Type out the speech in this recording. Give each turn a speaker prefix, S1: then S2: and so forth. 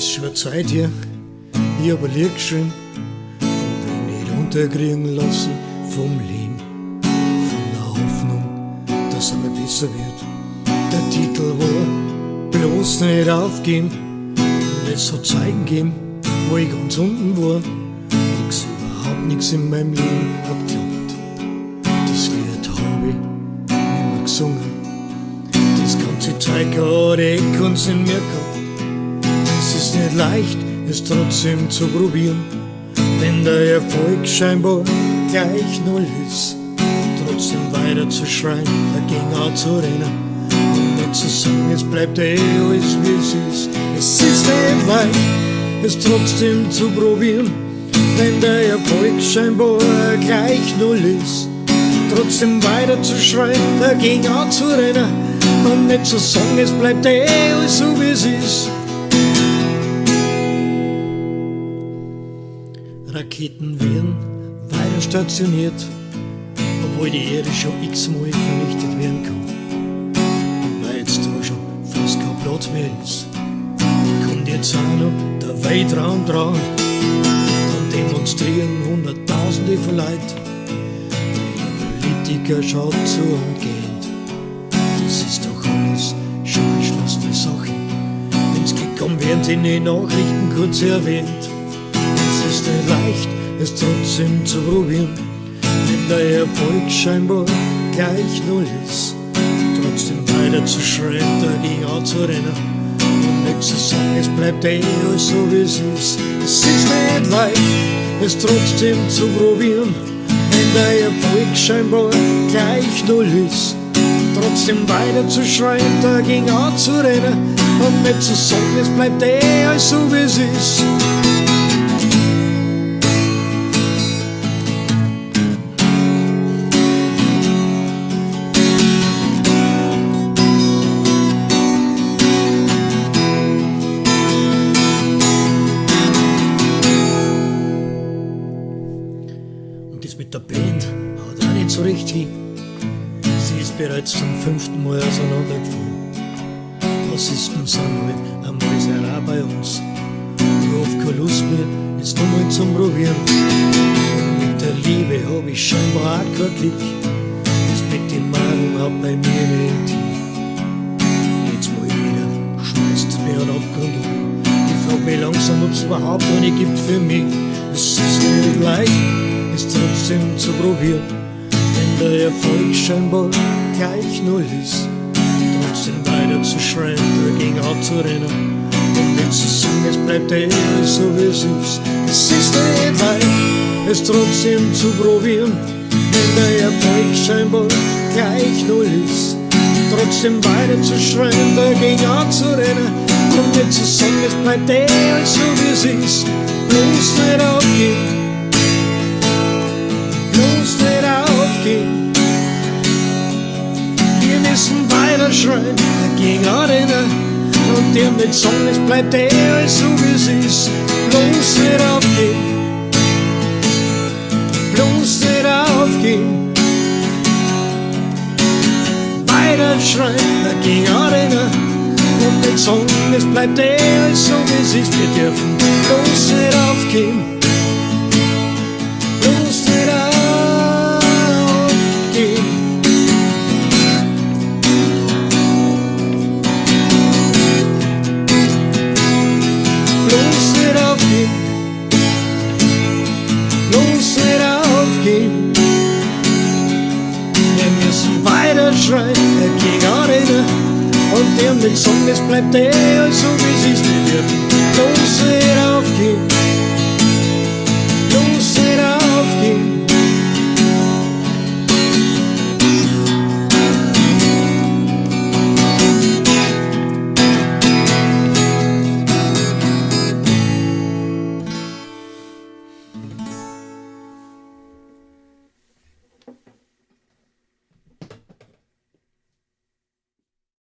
S1: ist schon eine Zeit her, ich hab ein Lied geschrieben, von dem nicht unterkriegen lassen, vom Leben, von der Hoffnung, dass es einmal besser wird. Der Titel war bloß nicht aufgeben, und es hat Zeiten gegeben, wo ich ganz unten war, überhaupt nichts in meinem Leben hat geklappt. Das Lied hab ich nicht mehr gesungen, das ganze Zeug hat ich kann's nicht mehr gehabt. Es ist nicht leicht, es trotzdem zu probieren, wenn der Erfolg scheinbar gleich null ist. Trotzdem weiter zu schreien, dagegen auch zu rennen und nicht zu sagen, es bleibt alles wie es ist. Es ist nicht leicht, es trotzdem zu probieren, wenn der Erfolg scheinbar gleich null ist. Trotzdem weiter zu schreien, dagegen auch zu rennen und nicht zu sagen, es bleibt alles so wie es ist. Raketen werden weiter stationiert, obwohl die Erde schon x-mal vernichtet werden kann. Und weil jetzt da schon fast kein Platz mehr ist, kommt jetzt auch noch der Weltraum dran. Dann demonstrieren Hunderttausende von Leuten, die Politiker schaut zu und geht. Das ist doch alles schon beschlossene Sache. Wenn's gekommen werden, sind die Nachrichten kurz erwähnt. Es ist nicht leicht, es trotzdem zu probieren, wenn der Erfolg scheinbar gleich null ist. Trotzdem weiter zu schreien, dagegen auch zu rennen und nicht zu sagen, es bleibt alles so wie es ist. Es ist nicht leicht, es trotzdem zu probieren, wenn der Erfolg scheinbar gleich null ist. Trotzdem weiter zu schreien, dagegen auch zu rennen und nicht zu sagen, es bleibt alles so wie es ist. Das mit der Band hat auch nicht so recht hin. Sie ist bereits zum 5. Mal auseinandergefallen. Bassisten sind halt einmal sehr bei uns. Ich hab keine Lust mehr, jetzt nochmal zum Probieren. Und mit der Liebe hab ich scheinbar auch kein Glück. Das mit dem Magen hat bei mir nicht hin. Jetzt mal wieder schmeißt's mir einen Abgrund um. Ich frag mich langsam, ob's überhaupt eine gibt für mich. Es ist nicht leicht, es trotzdem zu probieren, wenn der Erfolg scheinbar gleich null ist. Trotzdem weiter zu schreien, dagegen auch zu rennen und nicht zu sagen, es bleibt alles so wie es ist. Es ist nicht leicht, es trotzdem zu probieren, wenn der Erfolg scheinbar gleich null ist. Trotzdem weiter zu schreien, dagegen auch zu rennen und nicht zu sagen, es bleibt alles so wie es ist. Bloß nicht aufgeben, bloß nicht aufgeben. Wir müssen weiter schreien, dagegen rennen und dir nicht sagen, es bleibt alles so wie es ist. Bloß nicht aufgeben, bloß nicht aufgeben. Weiter schreien, dagegen rennen und nicht sagen, es bleibt alles so wie es ist. Wir dürfen bloß nicht aufgeben, bloß nicht aufgeben. Bloß nicht aufgeben, bloß nicht aufgeben. Wir müssen weiter schreien, dagegen rennen und dem nicht sagen, es bleibt alles so wie es ist. Wir dürfen bloß nicht aufgeben.